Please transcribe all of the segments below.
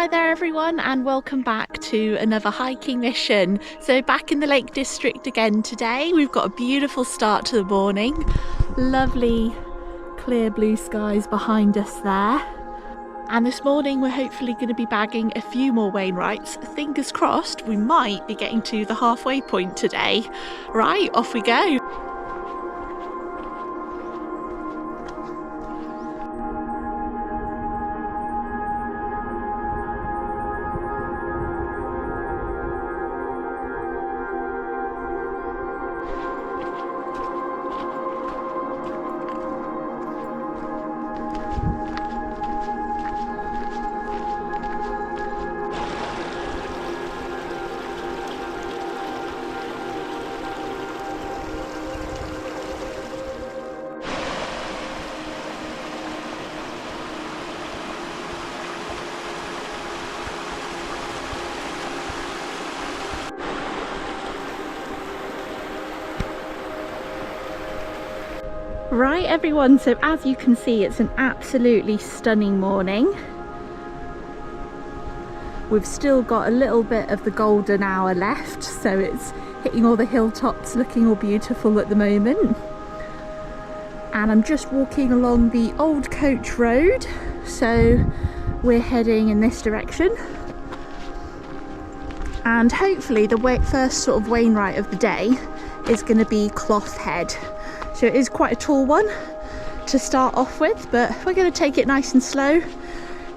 Hi there everyone, and welcome back to another hiking mission. So back in the Lake District again today. We've got a beautiful start to the morning. Lovely clear blue skies behind us there. And this morning we're hopefully going to be bagging a few more Wainwrights. Fingers crossed we might be getting to the halfway point today. Right, off we go. Right everyone, so as you can see it's an absolutely stunning morning. We've still got a little bit of the golden hour left, so it's hitting all the hilltops, looking all beautiful at the moment. And I'm just walking along the old coach road, so we're heading in this direction. And hopefully the first sort of Wainwright of the day is going to be Clough Head. So it is quite a tall one to start off with, but we're going to take it nice and slow.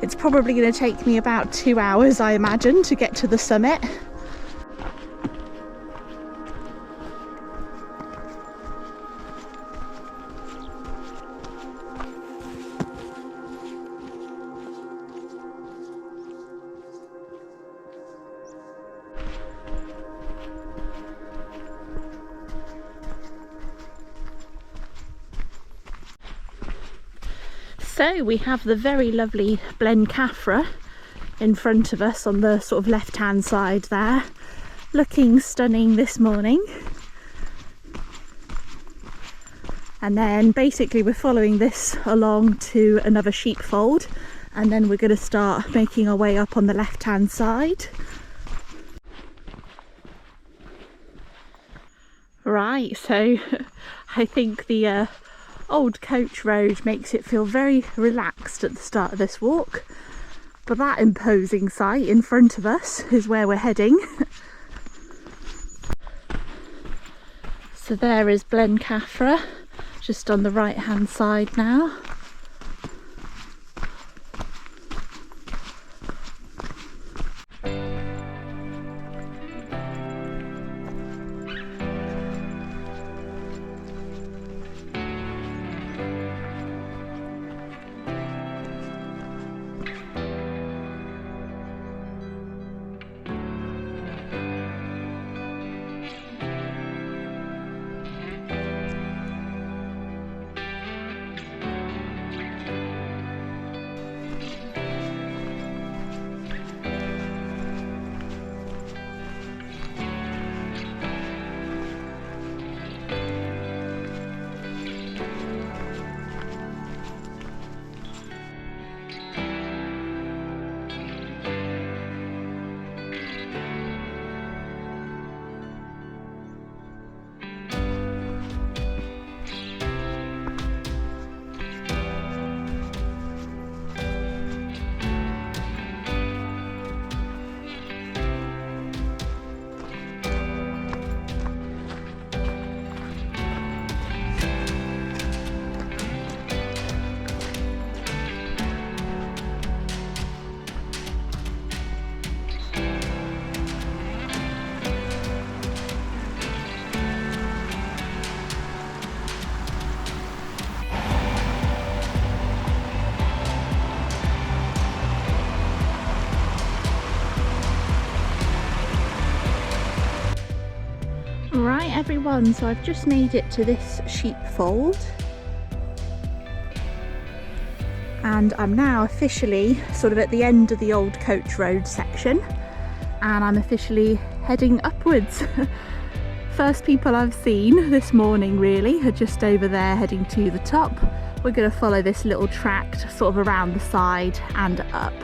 It's probably going to take me about 2 hours, I imagine, to get to the summit. So we have the very lovely Blencathra in front of us on the sort of left hand side there, looking stunning this morning. And then basically we're following this along to another sheepfold, and then we're going to start making our way up on the left hand side. Right, so I think the old coach road makes it feel very relaxed at the start of this walk, but that imposing sight in front of us is where we're heading. So there is Blencathra just on the right hand side now. Right everyone, so I've just made it to this sheepfold and I'm now officially sort of at the end of the old coach road section, and I'm officially heading upwards. First people I've seen this morning really are just over there heading to the top. We're going to follow this little tract sort of around the side and up.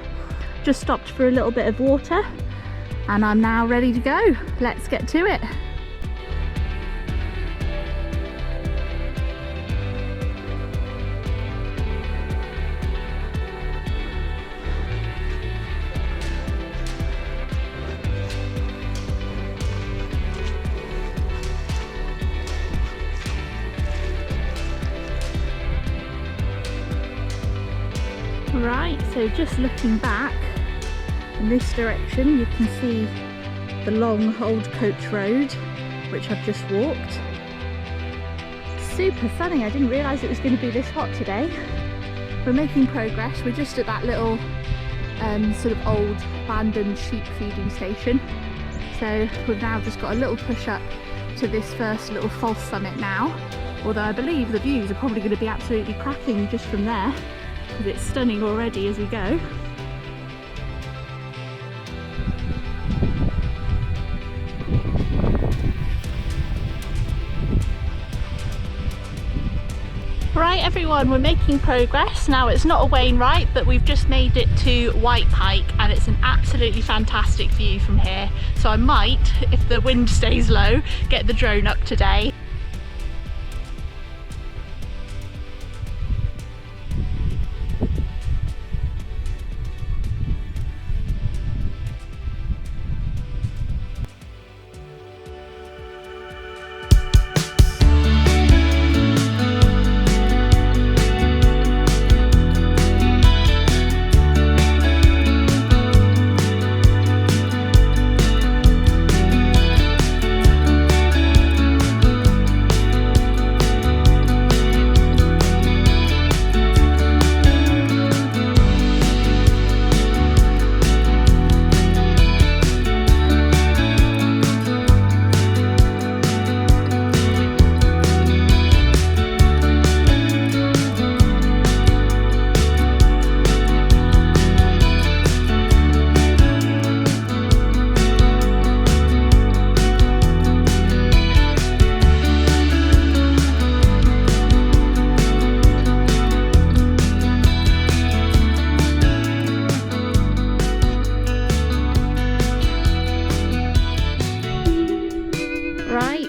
Just stopped for a little bit of water and I'm now ready to go. Let's get to it. Right, so just looking back in this direction, you can see the long old coach road, which I've just walked. Super sunny, I didn't realise it was going to be this hot today. We're making progress, we're just at that little sort of old abandoned sheep feeding station. So we've now just got a little push up to this first little false summit now, although I believe the views are probably going to be absolutely cracking just from there, because it's stunning already as we go. Right everyone, we're making progress. Now it's not a Wainwright, but we've just made it to White Pike and it's an absolutely fantastic view from here. So I might, if the wind stays low, get the drone up today.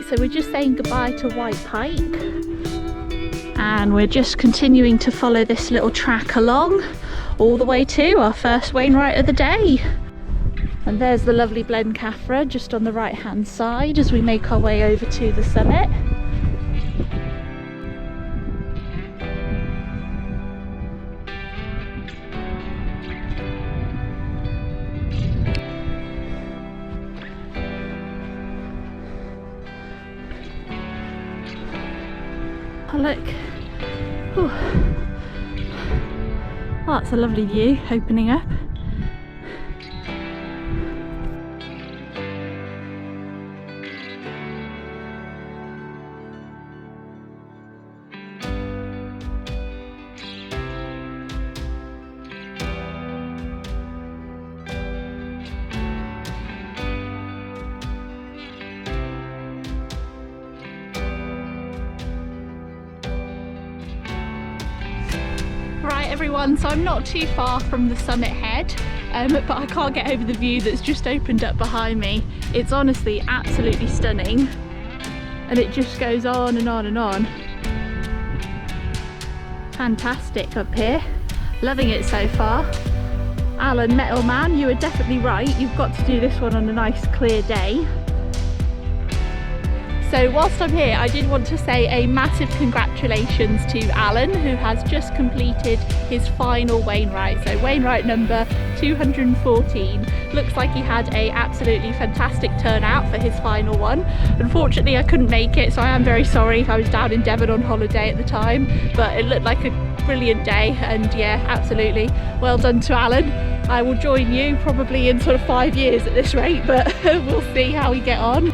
So we're just saying goodbye to White Pike and we're just continuing to follow this little track along all the way to our first Wainwright of the day. And there's the lovely Blencathra just on the right hand side as we make our way over to the summit. Oh look, ooh. Oh, that's a lovely view opening up. Right everyone, so I'm not too far from the summit head, but I can't get over the view that's just opened up behind me. It's honestly absolutely stunning and it just goes on and on and on. Fantastic up here, loving it so far. Alan Metal Man, you were definitely right, you've got to do this one on a nice clear day. So whilst I'm here, I did want to say a massive congratulations to Alan, who has just completed his final Wainwright. So Wainwright number 214. Looks like he had a absolutely fantastic turnout for his final one. Unfortunately, I couldn't make it, so I am very sorry. I was down in Devon on holiday at the time, but it looked like a brilliant day, and yeah, absolutely well done to Alan. I will join you probably in sort of 5 years at this rate, but we'll see how we get on.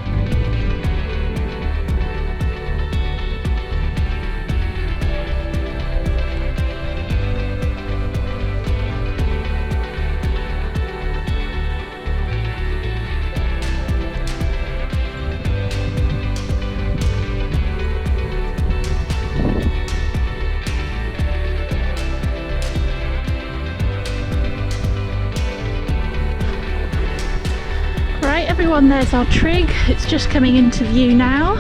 everyone, there's our trig. It's just coming into view now.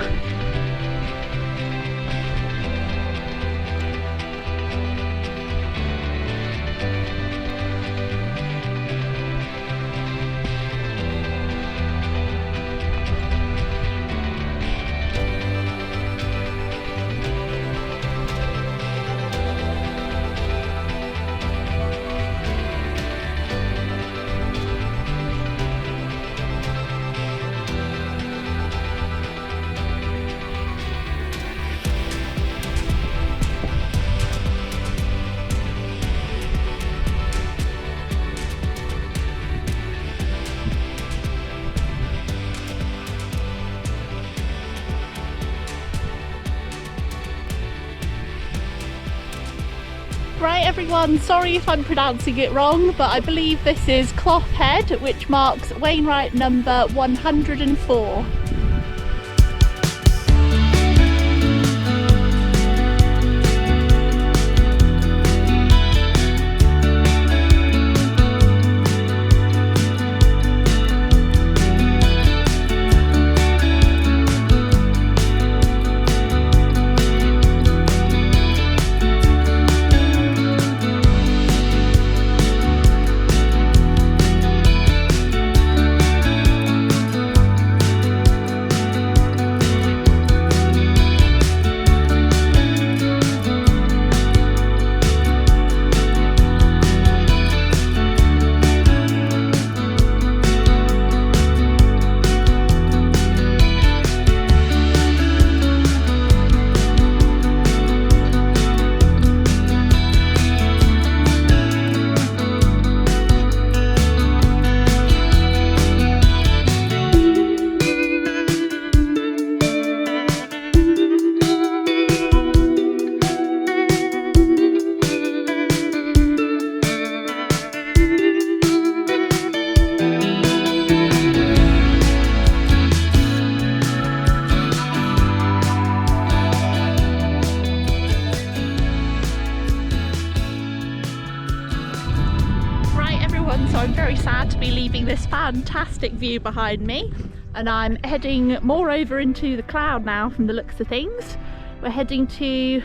Right everyone, sorry if I'm pronouncing it wrong, but I believe this is Clough Head, which marks Wainwright number 104. So I'm very sad to be leaving this fantastic view behind me, and I'm heading more over into the cloud now from the looks of things. We're heading to,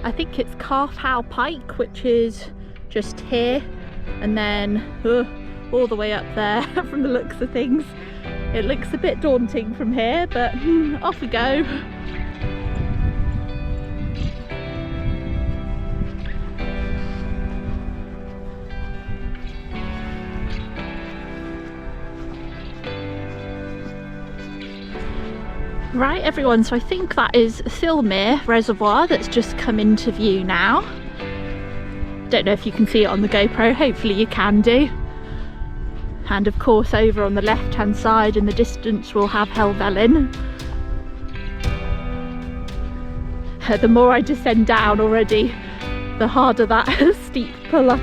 I think it's Clough Head Pike, which is just here, and then all the way up there from the looks of things. It looks a bit daunting from here, but off we go. Right everyone, so I think that is Thilmere Reservoir that's just come into view now. Don't know if you can see it on the GoPro, hopefully you can do. And of course over on the left hand side in the distance we'll have Helvellyn. The more I descend down already, the harder that steep pull up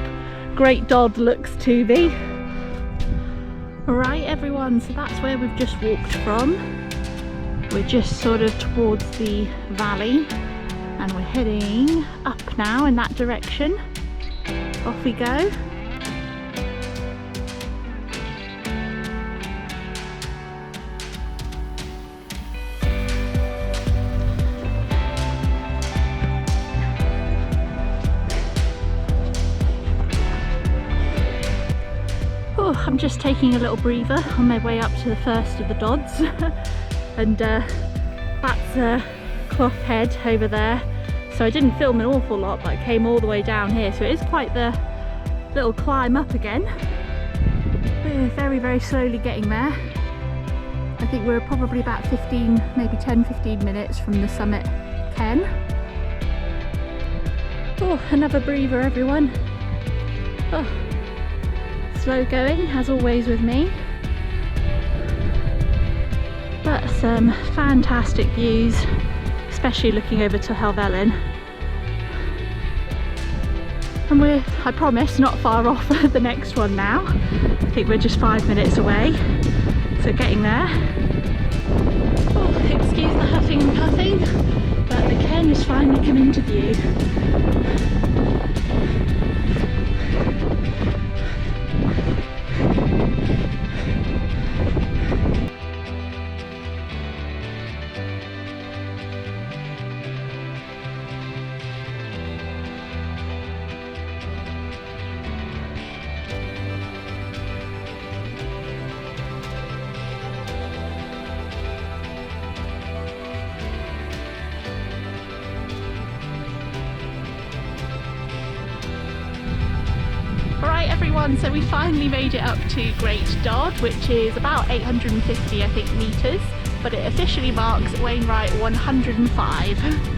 Great Dodd looks to me. Right everyone, so that's where we've just walked from. We're just sort of towards the valley and we're heading up now in that direction. Off we go. Oh, I'm just taking a little breather on my way up to the first of the Dodds. And that's Clough Head over there. So I didn't film an awful lot, but I came all the way down here, so it is quite the little climb up again. We're very, very slowly getting there. I think we're probably about 15, maybe 10-15 minutes from the summit Ken. Oh, another breather everyone. Oh, slow going as always with me. But some fantastic views, especially looking over to Helvellyn. And we're, I promise, not far off the next one now. I think we're just 5 minutes away, so getting there. Oh, excuse the huffing and puffing, but the Ken is finally come into view. everyone, so we finally made it up to Great Dodd, which is about 850 I think metres, but it officially marks Wainwright 105.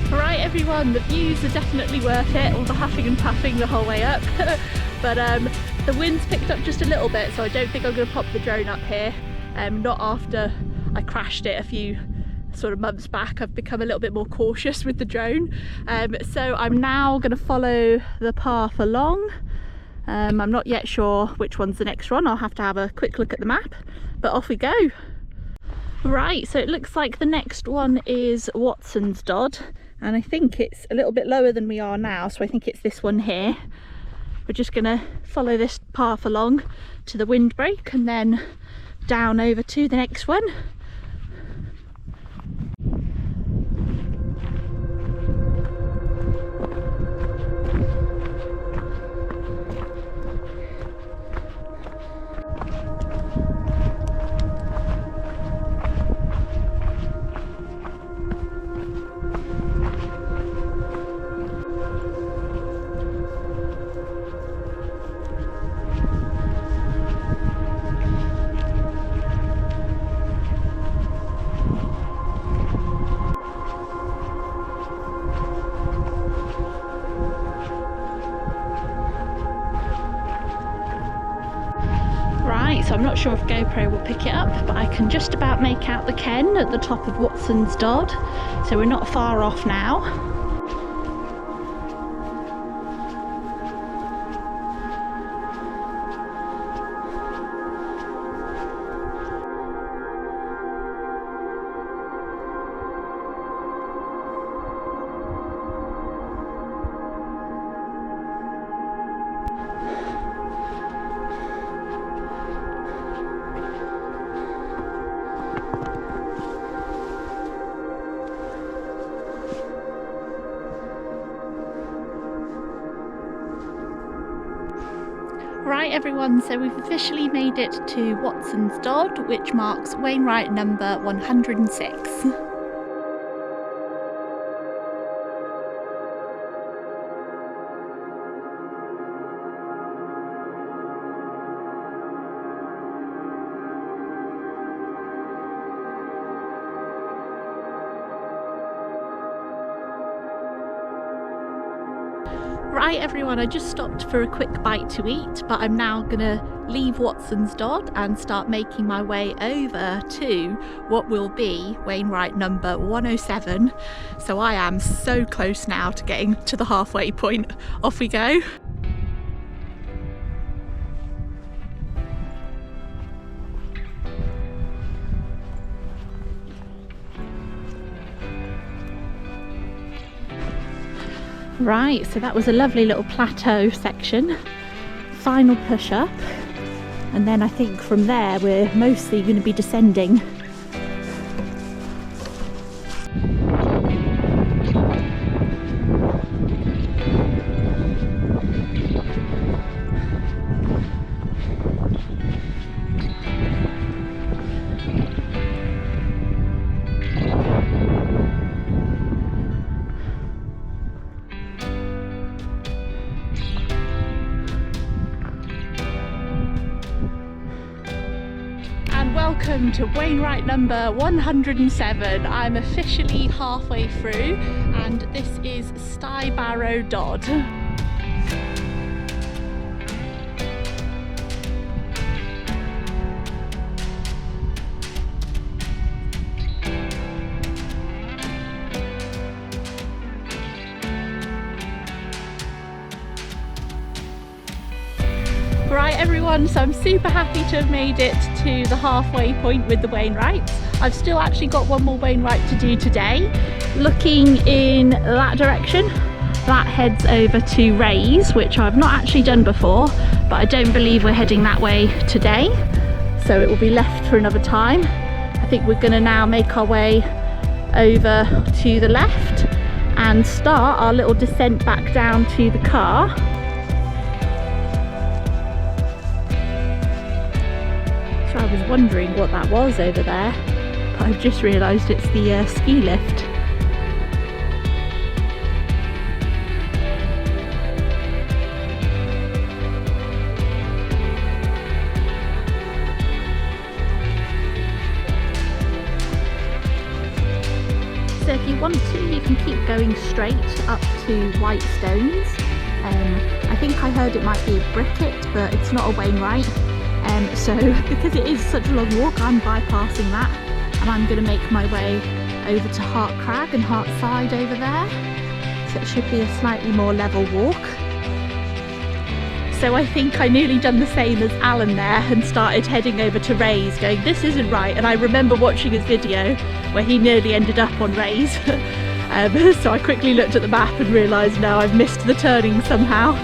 Right everyone, the views are definitely worth it, all the huffing and puffing the whole way up. But the wind's picked up just a little bit, so I don't think I'm going to pop the drone up here. Not after I crashed it a few sort of months back. I've become a little bit more cautious with the drone. So I'm now going to follow the path along. I'm not yet sure which one's the next one. I'll have to have a quick look at the map, but off we go. Right, so it looks like the next one is Watson's Dodd, and I think it's a little bit lower than we are now, so I think it's this one here. We're just gonna follow this path along to the windbreak and then down over to the next one. So I'm not sure if GoPro will pick it up, but I can just about make out the Ken at the top of Watson's Dodd, so we're not far off now. Right everyone, so we've officially made it to Watson's Dodd, which marks Wainwright number 106. Right everyone, I just stopped for a quick bite to eat, but I'm now gonna leave Watson's Dodd and start making my way over to what will be Wainwright number 107. So I am so close now to getting to the halfway point. Off we go. Right, so that was a lovely little plateau section. Final push up, and then I think from there we're mostly going to be descending. Welcome to Wainwright number 107. I'm officially halfway through, and this is Stybarrow Dodd. Right everyone, so I'm super happy to have made it to the halfway point with the Wainwrights. I've still actually got one more Wainwright to do today. Looking in that direction, that heads over to Rays, which I've not actually done before, but I don't believe we're heading that way today, so it will be left for another time. I think we're going to now make our way over to the left and start our little descent back down to the car. So I was wondering what that was over there, but I've just realised it's the ski lift. So if you want to, you can keep going straight up to White Stones. I think I heard it might be a Bricket, but it's not a Wainwright. So because it is such a long walk, I'm bypassing that, and I'm going to make my way over to Hart Crag and Hart Side over there. So it should be a slightly more level walk. So I think I nearly done the same as Alan there and started heading over to Ray's going, this isn't right. And I remember watching his video where he nearly ended up on Ray's. So I quickly looked at the map and realised no, I've missed the turning somehow.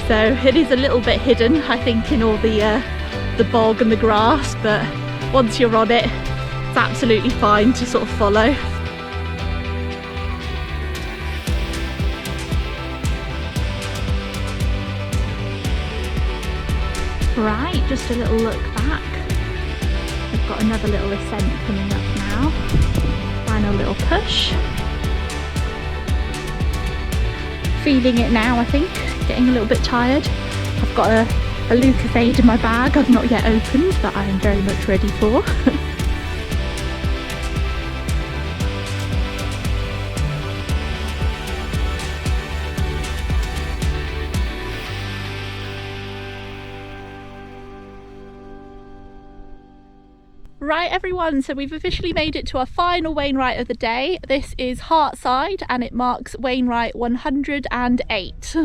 So it is a little bit hidden, I think, in all the bog and the grass, but once you're on it, it's absolutely fine to sort of follow. Right, just a little look back. We've got another little ascent coming up now. Final little push. Feeling it now, I think. Getting a little bit tired. I've got a Lucozade in my bag I've not yet opened, but I am very much ready for. Right everyone, so we've officially made it to our final Wainwright of the day. This is Hart Side and it marks Wainwright 108.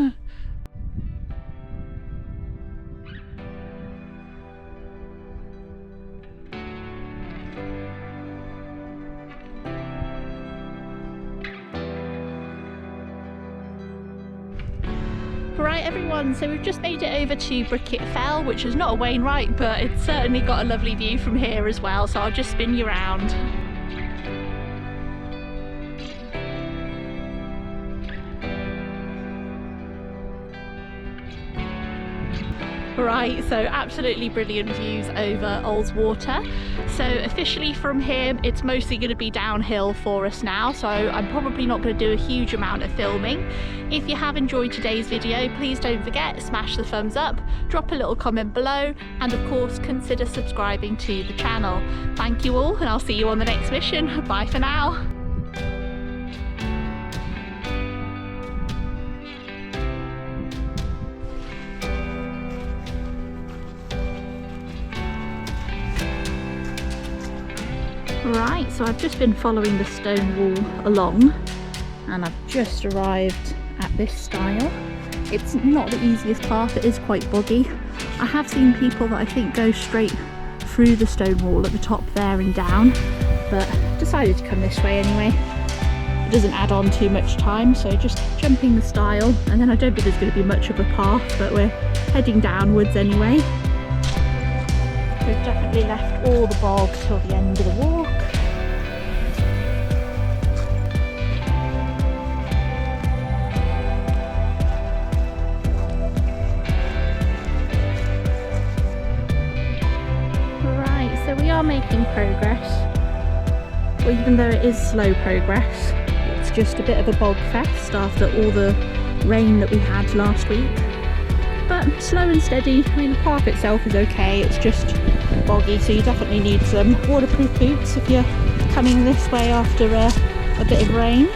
Right everyone, so we've just made it over to Bricket Fell, which is not a Wainwright, but it's certainly got a lovely view from here as well, so I'll just spin you around. Right, so absolutely brilliant views over Ullswater. So officially from here it's mostly going to be downhill for us now, so I'm probably not going to do a huge amount of filming. If you have enjoyed today's video, please don't forget, smash the thumbs up, drop a little comment below, and of course consider subscribing to the channel. Thank you all, and I'll see you on the next mission. Bye for now. Right, so I've just been following the stone wall along and I've just arrived at this stile. It's not the easiest path, it is quite boggy. I have seen people that I think go straight through the stone wall at the top there and down, but decided to come this way anyway. It doesn't add on too much time, so just jumping the stile, and then I don't think there's going to be much of a path, but we're heading downwards anyway. We've definitely left all the bog till the end of the walk. Right, so we are making progress. Well, even though it is slow progress, it's just a bit of a bog fest after all the rain that we had last week. But slow and steady. I mean, the path itself is okay, it's just boggy, so you definitely need some waterproof boots if you're coming this way after a bit of rain.